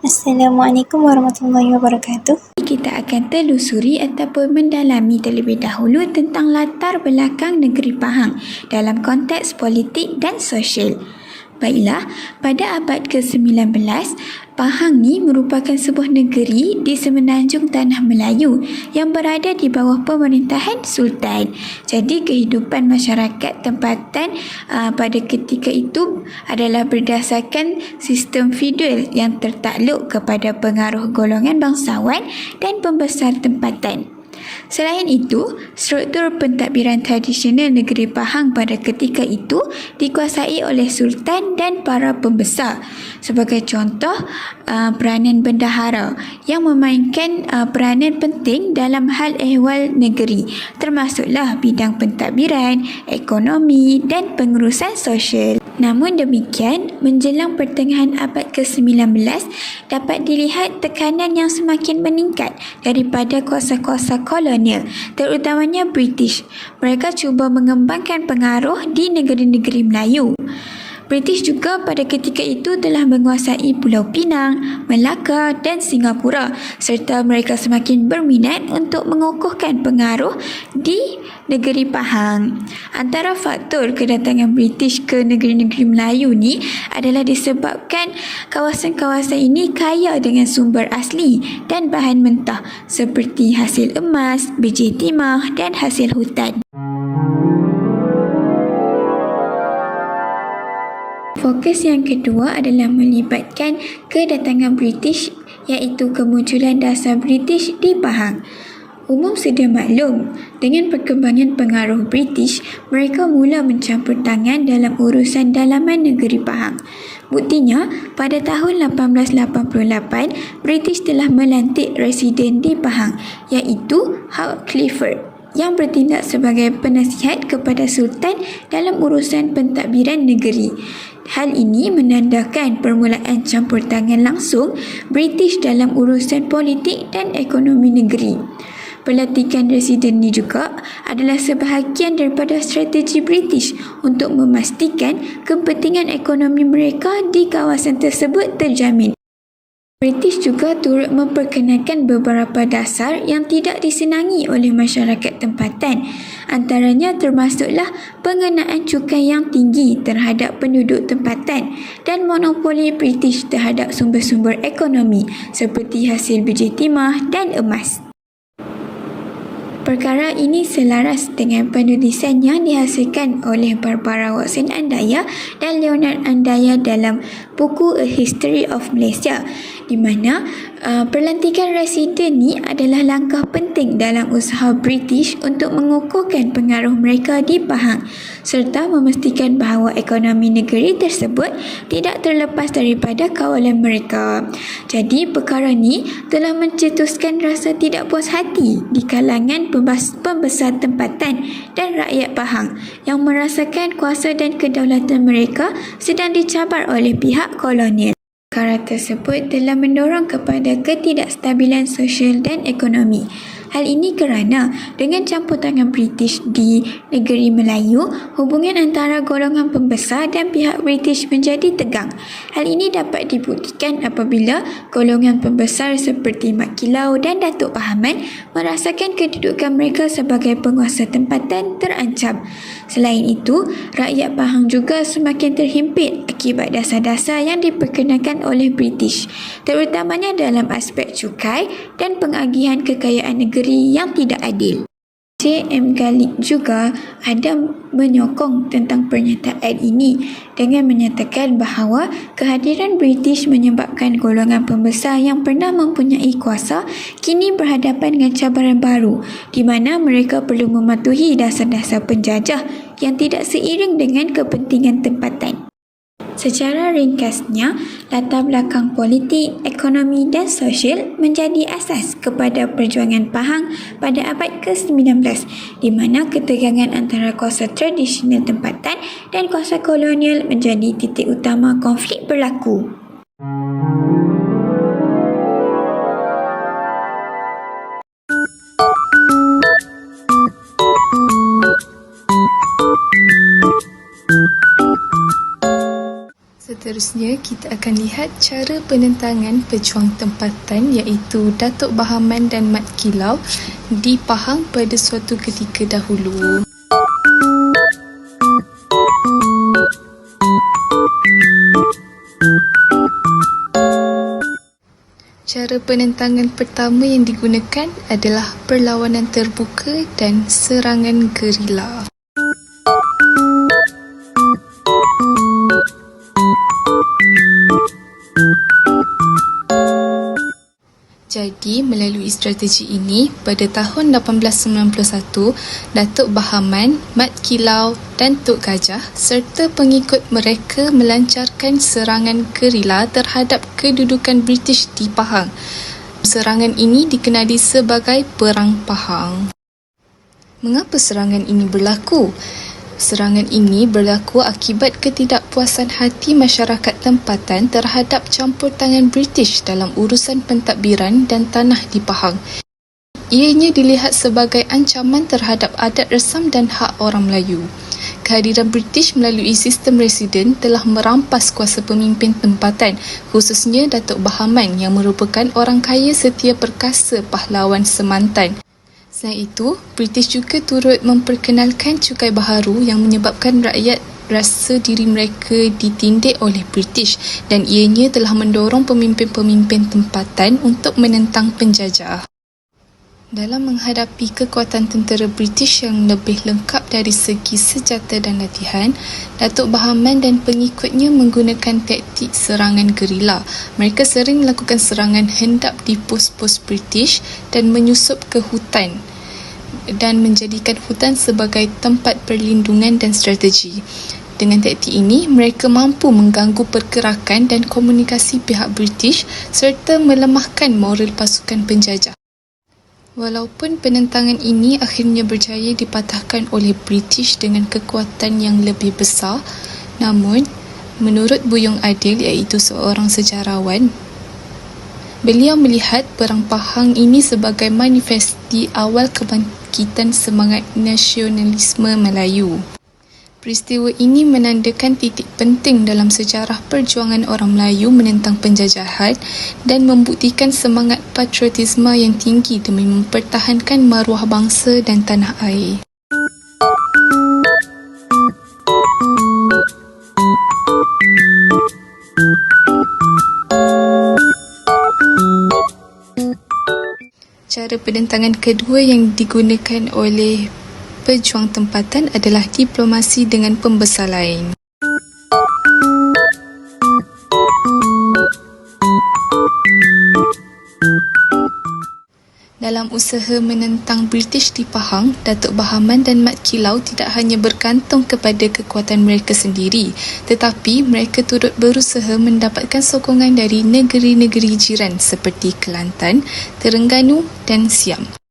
Assalamualaikum warahmatullahi wabarakatuh. Kita akan telusuri ataupun mendalami terlebih dahulu tentang latar belakang negeri Pahang dalam konteks politik dan sosial. Baiklah, pada abad ke-19, Pahang ni merupakan sebuah negeri di semenanjung tanah Melayu yang berada di bawah pemerintahan Sultan. Jadi kehidupan masyarakat tempatan pada ketika itu adalah berdasarkan sistem feudal yang tertakluk kepada pengaruh golongan bangsawan dan pembesar tempatan. Selain itu, struktur pentadbiran tradisional negeri Pahang pada ketika itu dikuasai oleh Sultan dan para pembesar. Sebagai contoh, peranan bendahara yang memainkan peranan penting dalam hal ehwal negeri, termasuklah bidang pentadbiran, ekonomi dan pengurusan sosial. Namun demikian, menjelang pertengahan abad ke-19, dapat dilihat tekanan yang semakin meningkat daripada kuasa-kuasa kolonial, terutamanya British. Mereka cuba mengembangkan pengaruh di negeri-negeri Melayu. British juga pada ketika itu telah menguasai Pulau Pinang, Melaka dan Singapura, serta mereka semakin berminat untuk mengukuhkan pengaruh di negeri Pahang. Antara faktor kedatangan British ke negeri-negeri Melayu ni adalah disebabkan kawasan-kawasan ini kaya dengan sumber asli dan bahan mentah seperti hasil emas, biji timah dan hasil hutan. Fokus yang kedua adalah melibatkan kedatangan British, iaitu kemunculan dasar British di Pahang. Umum sedia maklum, dengan perkembangan pengaruh British, mereka mula mencampur tangan dalam urusan dalaman negeri Pahang. Buktinya, pada tahun 1888, British telah melantik residen di Pahang, iaitu Hugh Clifford, yang bertindak sebagai penasihat kepada Sultan dalam urusan pentadbiran negeri. Hal ini menandakan permulaan campur tangan langsung British dalam urusan politik dan ekonomi negeri. Pelantikan residen ini juga adalah sebahagian daripada strategi British untuk memastikan kepentingan ekonomi mereka di kawasan tersebut terjamin. British juga turut memperkenalkan beberapa dasar yang tidak disenangi oleh masyarakat tempatan. Antaranya termasuklah pengenaan cukai yang tinggi terhadap penduduk tempatan dan monopoli British terhadap sumber-sumber ekonomi seperti hasil biji timah dan emas. Perkara ini selaras dengan penulisan yang dihasilkan oleh Barbara Watson Andaya dan Leonard Andaya dalam buku A History of Malaysia, di mana pelantikan residen ni adalah langkah penting dalam usaha British untuk mengukuhkan pengaruh mereka di Pahang serta memastikan bahawa ekonomi negeri tersebut tidak terlepas daripada kawalan mereka. Jadi perkara ni telah mencetuskan rasa tidak puas hati di kalangan pembesar tempatan dan rakyat Pahang yang merasakan kuasa dan kedaulatan mereka sedang dicabar oleh pihak kolonial. Perkara tersebut telah mendorong kepada ketidakstabilan sosial dan ekonomi. Hal ini kerana dengan campur tangan British di negeri Melayu, hubungan antara golongan pembesar dan pihak British menjadi tegang. Hal ini dapat dibuktikan apabila golongan pembesar seperti Mat Kilau dan Datuk Pahaman merasakan kedudukan mereka sebagai penguasa tempatan terancam. Selain itu, rakyat Pahang juga semakin terhimpit akibat dasar-dasar yang diperkenalkan oleh British, terutamanya dalam aspek cukai dan pengagihan kekayaan negeri yang tidak adil. J.M. Galik juga ada menyokong tentang pernyataan ini dengan menyatakan bahawa kehadiran British menyebabkan golongan pembesar yang pernah mempunyai kuasa kini berhadapan dengan cabaran baru di mana mereka perlu mematuhi dasar-dasar penjajah yang tidak seiring dengan kepentingan tempatan. Secara ringkasnya, latar belakang politik, ekonomi dan sosial menjadi asas kepada perjuangan Pahang pada abad ke-19 di mana ketegangan antara kuasa tradisional tempatan dan kuasa kolonial menjadi titik utama konflik berlaku. Seterusnya, kita akan lihat cara penentangan pejuang tempatan iaitu Datuk Bahaman dan Mat Kilau di Pahang pada suatu ketika dahulu. Cara penentangan pertama yang digunakan adalah perlawanan terbuka dan serangan gerila. Jadi, melalui strategi ini, pada tahun 1891, Datuk Bahaman, Mat Kilau dan Tok Gajah serta pengikut mereka melancarkan serangan gerila terhadap kedudukan British di Pahang. Serangan ini dikenali sebagai Perang Pahang. Mengapa serangan ini berlaku? Serangan ini berlaku akibat ketidakpuasan hati masyarakat tempatan terhadap campur tangan British dalam urusan pentadbiran dan tanah di Pahang. Ianya dilihat sebagai ancaman terhadap adat resam dan hak orang Melayu. Kehadiran British melalui sistem residen telah merampas kuasa pemimpin tempatan, khususnya Datuk Bahaman yang merupakan orang kaya setia perkasa pahlawan semantan. Selain itu, British juga turut memperkenalkan cukai baharu yang menyebabkan rakyat rasa diri mereka ditindik oleh British dan ianya telah mendorong pemimpin-pemimpin tempatan untuk menentang penjajah. Dalam menghadapi kekuatan tentera British yang lebih lengkap dari segi senjata dan latihan, Datuk Bahaman dan pengikutnya menggunakan taktik serangan gerila. Mereka sering melakukan serangan hendap di pos-pos British dan menyusup ke hutan dan menjadikan hutan sebagai tempat perlindungan dan strategi. Dengan taktik ini, mereka mampu mengganggu pergerakan dan komunikasi pihak British serta melemahkan moral pasukan penjajah. Walaupun penentangan ini akhirnya berjaya dipatahkan oleh British dengan kekuatan yang lebih besar, namun menurut Buyung Adil iaitu seorang sejarawan, beliau melihat Perang Pahang ini sebagai manifesti awal kebangkitan semangat nasionalisme Melayu. Peristiwa ini menandakan titik penting dalam sejarah perjuangan orang Melayu menentang penjajahan dan membuktikan semangat patriotisme yang tinggi demi mempertahankan maruah bangsa dan tanah air. Cara penentangan kedua yang digunakan oleh pejuang tempatan adalah diplomasi dengan pembesar lain. Dalam usaha menentang British di Pahang, Datuk Bahaman dan Mat Kilau tidak hanya bergantung kepada kekuatan mereka sendiri, tetapi mereka turut berusaha mendapatkan sokongan dari negeri-negeri jiran seperti Kelantan, Terengganu dan Siam.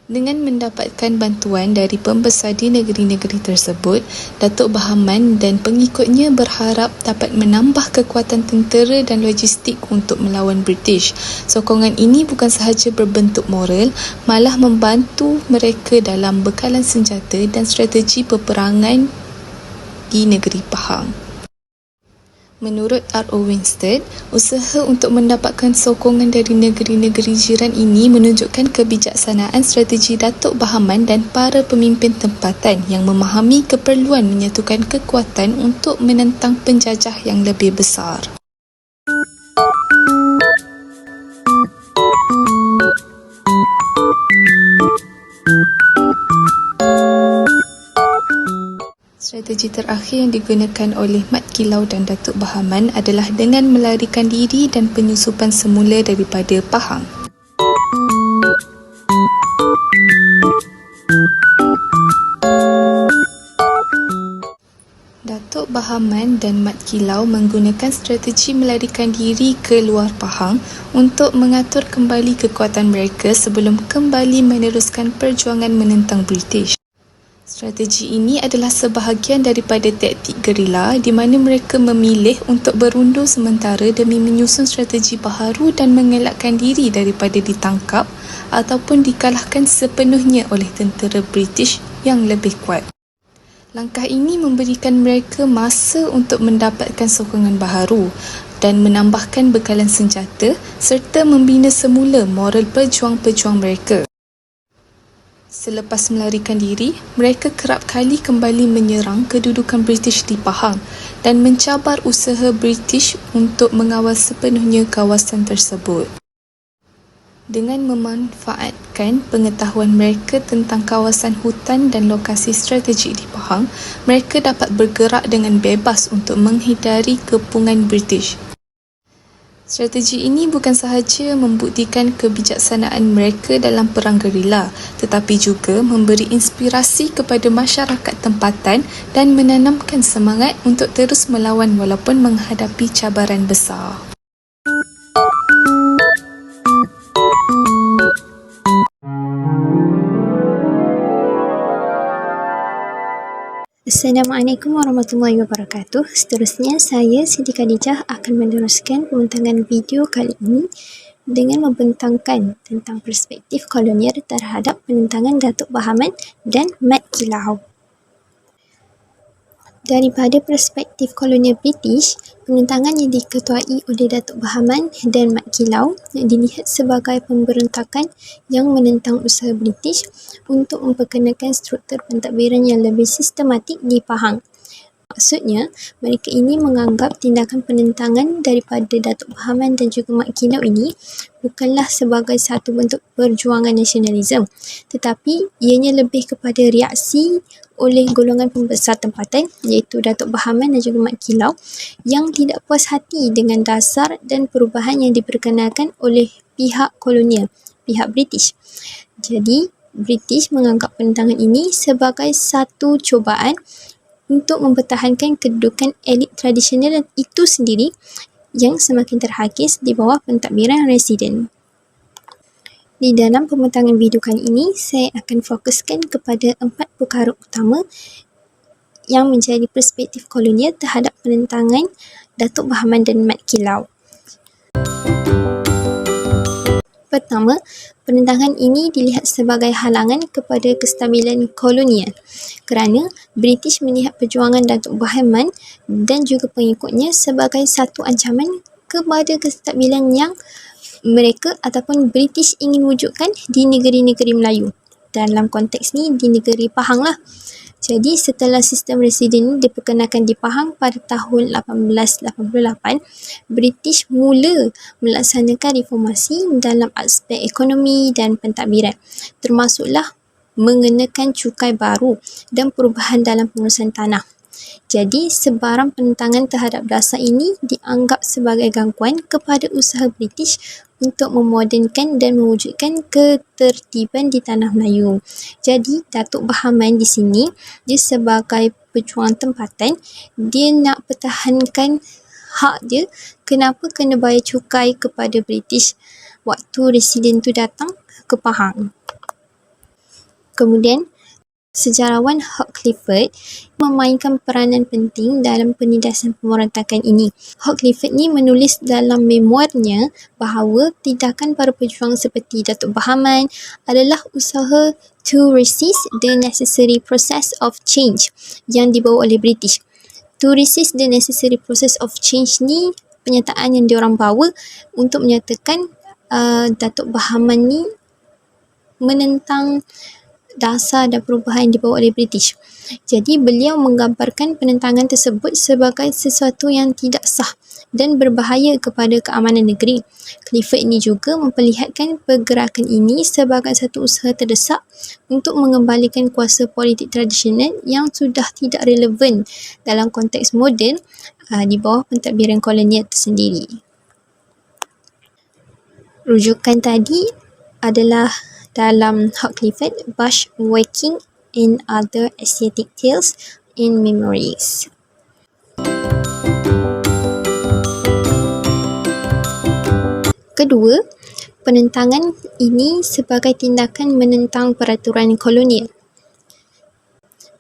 Dengan mendapatkan bantuan dari pembesar di negeri-negeri tersebut, Datuk Bahaman dan pengikutnya berharap dapat menambah kekuatan tentera dan logistik untuk melawan British. Sokongan ini bukan sahaja berbentuk moral, malah membantu mereka dalam bekalan senjata dan strategi peperangan di negeri Pahang. Menurut R.O. Winstead, usaha untuk mendapatkan sokongan dari negeri-negeri jiran ini menunjukkan kebijaksanaan strategi Datuk Bahaman dan para pemimpin tempatan yang memahami keperluan menyatukan kekuatan untuk menentang penjajah yang lebih besar. Strategi terakhir yang digunakan oleh Mat Kilau dan Datuk Bahaman adalah dengan melarikan diri dan penyusupan semula daripada Pahang. Datuk Bahaman dan Mat Kilau menggunakan strategi melarikan diri ke luar Pahang untuk mengatur kembali kekuatan mereka sebelum kembali meneruskan perjuangan menentang British. Strategi ini adalah sebahagian daripada taktik gerila di mana mereka memilih untuk berundur sementara demi menyusun strategi baharu dan mengelakkan diri daripada ditangkap ataupun dikalahkan sepenuhnya oleh tentera British yang lebih kuat. Langkah ini memberikan mereka masa untuk mendapatkan sokongan baharu dan menambahkan bekalan senjata serta membina semula moral pejuang-pejuang mereka. Selepas melarikan diri, mereka kerap kali kembali menyerang kedudukan British di Pahang dan mencabar usaha British untuk mengawal sepenuhnya kawasan tersebut. Dengan memanfaatkan pengetahuan mereka tentang kawasan hutan dan lokasi strategik di Pahang, mereka dapat bergerak dengan bebas untuk menghindari kepungan British. Strategi ini bukan sahaja membuktikan kebijaksanaan mereka dalam perang gerila, tetapi juga memberi inspirasi kepada masyarakat tempatan dan menanamkan semangat untuk terus melawan walaupun menghadapi cabaran besar. Assalamualaikum warahmatullahi wabarakatuh. Seterusnya, saya Siti Khadijah akan meneruskan pembentangan video kali ini dengan membentangkan tentang perspektif kolonial terhadap penentangan Datuk Bahaman dan Mat Kilau. Daripada perspektif kolonial British, penentangan yang diketuai oleh Datuk Bahaman dan Mat Kilau dilihat sebagai pemberontakan yang menentang usaha British untuk memperkenalkan struktur pentadbiran yang lebih sistematik di Pahang. Maksudnya, mereka ini menganggap tindakan penentangan daripada Datuk Bahaman dan juga Mat Kilau ini bukanlah sebagai satu bentuk perjuangan nasionalisme, tetapi ianya lebih kepada reaksi oleh golongan pembesar tempatan iaitu Datuk Bahaman dan juga Mat Kilau yang tidak puas hati dengan dasar dan perubahan yang diperkenalkan oleh pihak kolonial, pihak British. Jadi, British menganggap penentangan ini sebagai satu cubaan untuk mempertahankan kedudukan elit tradisional itu sendiri yang semakin terhakis di bawah pentadbiran residen. Di dalam pembentangan video kali ini, saya akan fokuskan kepada 4 perkara utama yang menjadi perspektif kolonial terhadap penentangan Datuk Bahaman dan Mat Kilau. Pertama, penentangan ini dilihat sebagai halangan kepada kestabilan kolonial kerana British melihat perjuangan Datuk Bahaman dan juga pengikutnya sebagai satu ancaman kepada kestabilan yang mereka ataupun British ingin wujudkan di negeri-negeri Melayu. Dalam konteks ni di negeri Pahang lah. Jadi setelah sistem residen diperkenalkan di Pahang pada tahun 1888, British mula melaksanakan reformasi dalam aspek ekonomi dan pentadbiran, termasuklah mengenakan cukai baru dan perubahan dalam pengurusan tanah. Jadi, sebarang penentangan terhadap dasar ini dianggap sebagai gangguan kepada usaha British untuk memodernkan dan mewujudkan ketertiban di tanah Melayu. Jadi, Datuk Bahaman di sini, dia sebagai pejuang tempatan, dia nak pertahankan hak dia, kenapa kena bayar cukai kepada British waktu residen tu datang ke Pahang. Kemudian, sejarawan Hugh Clifford memainkan peranan penting dalam penindasan pemberontakan ini. Hugh Clifford ni menulis dalam memoarnya bahawa tindakan para pejuang seperti Datuk Bahaman adalah usaha to resist the necessary process of change yang dibawa oleh British. To resist the necessary process of change ni penyataan yang diorang bawa untuk menyatakan Datuk Bahaman ni menentang dasar dan perubahan yang dibawa oleh British. Jadi beliau menggambarkan penentangan tersebut sebagai sesuatu yang tidak sah dan berbahaya kepada keamanan negeri. Clifford ini juga memperlihatkan pergerakan ini sebagai satu usaha terdesak untuk mengembalikan kuasa politik tradisional yang sudah tidak relevan dalam konteks moden di bawah pentadbiran kolonial tersendiri. Rujukan tadi adalah dalam Hugh Clifford, Bushwhacking and Other Asiatic Tales and Memories. Kedua, penentangan ini sebagai tindakan menentang peraturan kolonial.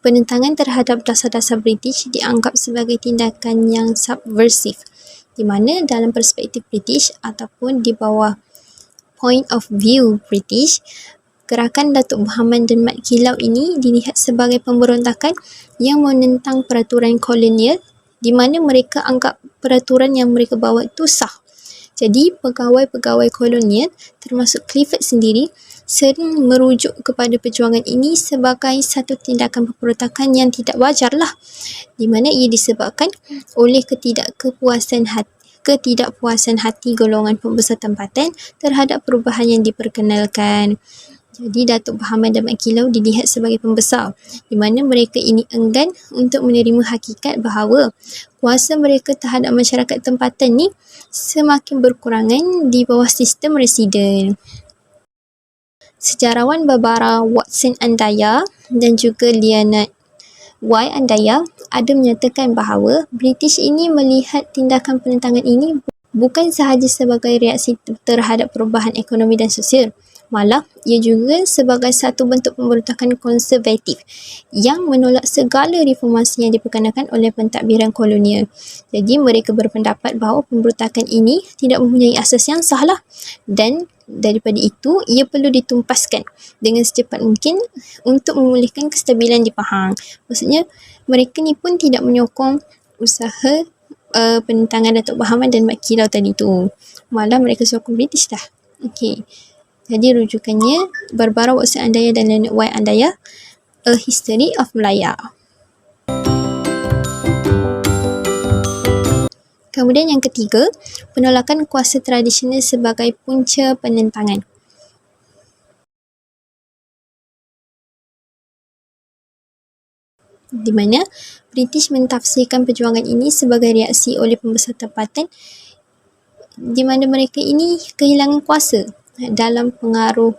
Penentangan terhadap dasar-dasar British dianggap sebagai tindakan yang subversif, di mana dalam perspektif British ataupun di bawah point of view British, gerakan Datuk Berhaman dan Mat Kilau ini dilihat sebagai pemberontakan yang menentang peraturan kolonial, di mana mereka anggap peraturan yang mereka bawa itu sah. Jadi, pegawai-pegawai kolonial termasuk Clifford sendiri sering merujuk kepada perjuangan ini sebagai satu tindakan pemberontakan yang tidak wajar lah, di mana ia disebabkan oleh ketidakpuasan hati golongan pembesar tempatan terhadap perubahan yang diperkenalkan. Jadi Datuk Berhaman dan Mat Kilau dilihat sebagai pembesar, di mana mereka ini enggan untuk menerima hakikat bahawa kuasa mereka terhadap masyarakat tempatan ni semakin berkurangan di bawah sistem residen. Sejarawan Barbara Watson Andaya dan juga Leonard Y. Andaya ada menyatakan bahawa British ini melihat tindakan penentangan ini bukan sahaja sebagai reaksi terhadap perubahan ekonomi dan sosial, malah ia juga sebagai satu bentuk pemberontakan konservatif yang menolak segala reformasi yang diperkenalkan oleh pentadbiran kolonial. Jadi mereka berpendapat bahawa pemberontakan ini tidak mempunyai asas yang sah lah, dan daripada itu ia perlu ditumpaskan dengan secepat mungkin untuk memulihkan kestabilan di Pahang. Maksudnya mereka ni pun tidak menyokong usaha penentangan Datuk Berhaman dan Mat Kilau tadi tu, malah mereka sokong British dah. Okey. Jadi rujukannya Barbara Watson Andaya dan Leonard Y. Andaya, A History of Malaya. Kemudian yang ketiga, penolakan kuasa tradisional sebagai punca penentangan. Di mana British mentafsirkan perjuangan ini sebagai reaksi oleh pembesar tempatan, di mana mereka ini kehilangan kuasa dalam pengaruh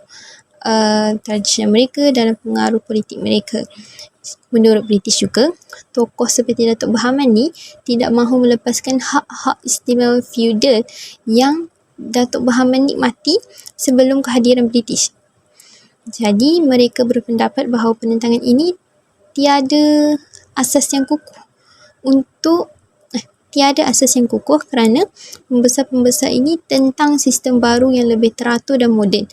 tradisional mereka, dalam pengaruh politik mereka. Menurut British juga, tokoh seperti Datuk Berhaman ni tidak mahu melepaskan hak-hak istimewa feudal yang Datuk Berhaman nikmati sebelum kehadiran British. Jadi mereka berpendapat bahawa penentangan ini tiada asas yang kukuh kerana pembesar-pembesar ini tentang sistem baru yang lebih teratur dan moden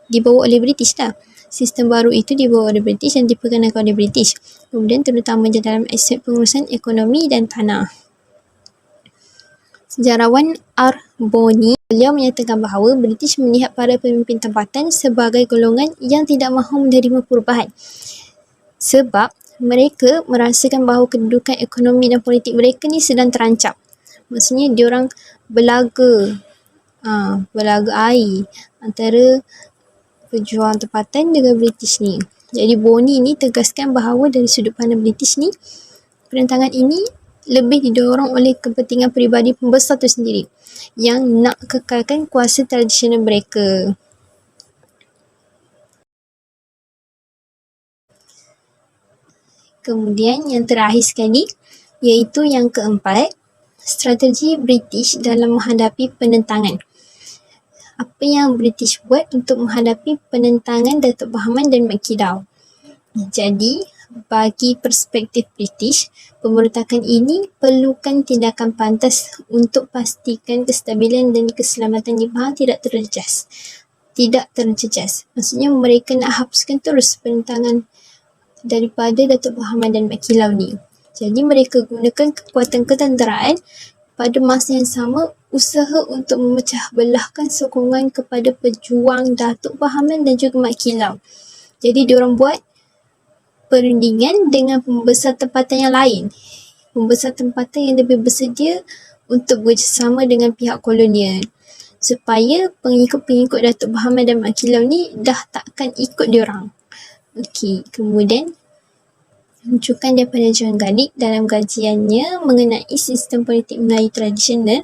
dibawa oleh British lah. Sistem baru itu dibawa oleh British dan diperkenalkan oleh British. Kemudian terutamanya dalam aspek pengurusan ekonomi dan tanah. Sejarawan R. Bonney, beliau menyatakan bahawa British melihat para pemimpin tempatan sebagai golongan yang tidak mahu menerima perubahan. Sebab mereka merasakan bahawa kedudukan ekonomi dan politik mereka ni sedang terancam. Maksudnya diorang berlaga air antara pejuang tempatan dengan British ni. Jadi Bonney ni tegaskan bahawa dari sudut pandang British ni, penentangan ini lebih didorong oleh kepentingan peribadi pembesar tu sendiri yang nak kekalkan kuasa tradisional mereka. Kemudian yang terakhir sekali, iaitu yang keempat, strategi British dalam menghadapi penentangan. Apa yang British buat untuk menghadapi penentangan Datuk Berhaman dan Mat Kilau? Jadi, bagi perspektif British, pemberontakan ini perlukan tindakan pantas untuk pastikan kestabilan dan keselamatan di Pahang tidak terjejas. Maksudnya mereka nak hapuskan terus penentangan daripada Datuk Berhaman dan Mat Kilau ni. Jadi mereka gunakan kekuatan ketenteraan, pada masa yang sama usaha untuk memecah belahkan sokongan kepada pejuang Datuk Berhaman dan juga Mat Kilau. Jadi diorang buat perundingan dengan pembesar tempatan yang lain. Pembesar tempatan yang lebih bersedia untuk bekerjasama dengan pihak kolonial, supaya pengikut-pengikut Datuk Berhaman dan Mat Kilau ni dah takkan ikut diorang. Okey, kemudian rujukan daripada John Garlick dalam kajiannya mengenai sistem politik Melayu tradisional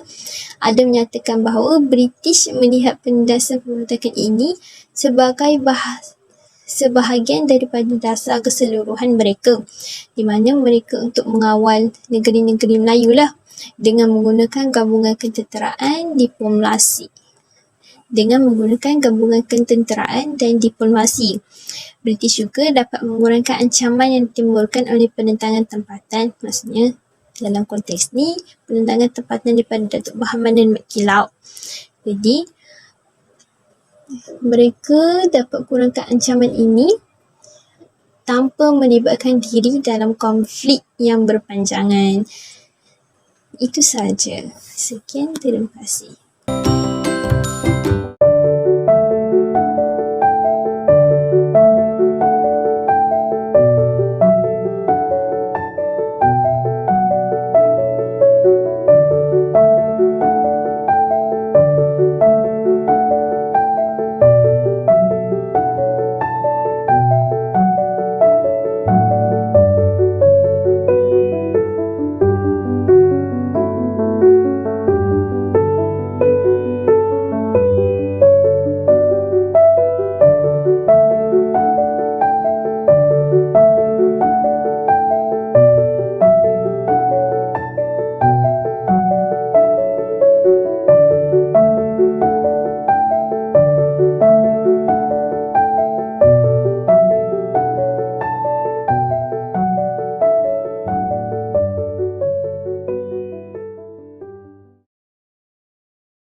ada menyatakan bahawa British melihat pendasaran pemberontakan ini sebagai sebahagian daripada dasar keseluruhan mereka, di mana mereka untuk mengawal negeri-negeri Melayu lah dengan menggunakan gabungan ketenteraan diplomasi. dengan menggunakan gabungan ketenteraan dan diplomasi. British juga dapat mengurangkan ancaman yang ditimbulkan oleh penentangan tempatan, maksudnya dalam konteks ni penentangan tempatan daripada Datuk Bahaman dan Mat Kilau. Jadi mereka dapat kurangkan ancaman ini tanpa melibatkan diri dalam konflik yang berpanjangan. Itu sahaja. Sekian, terima kasih.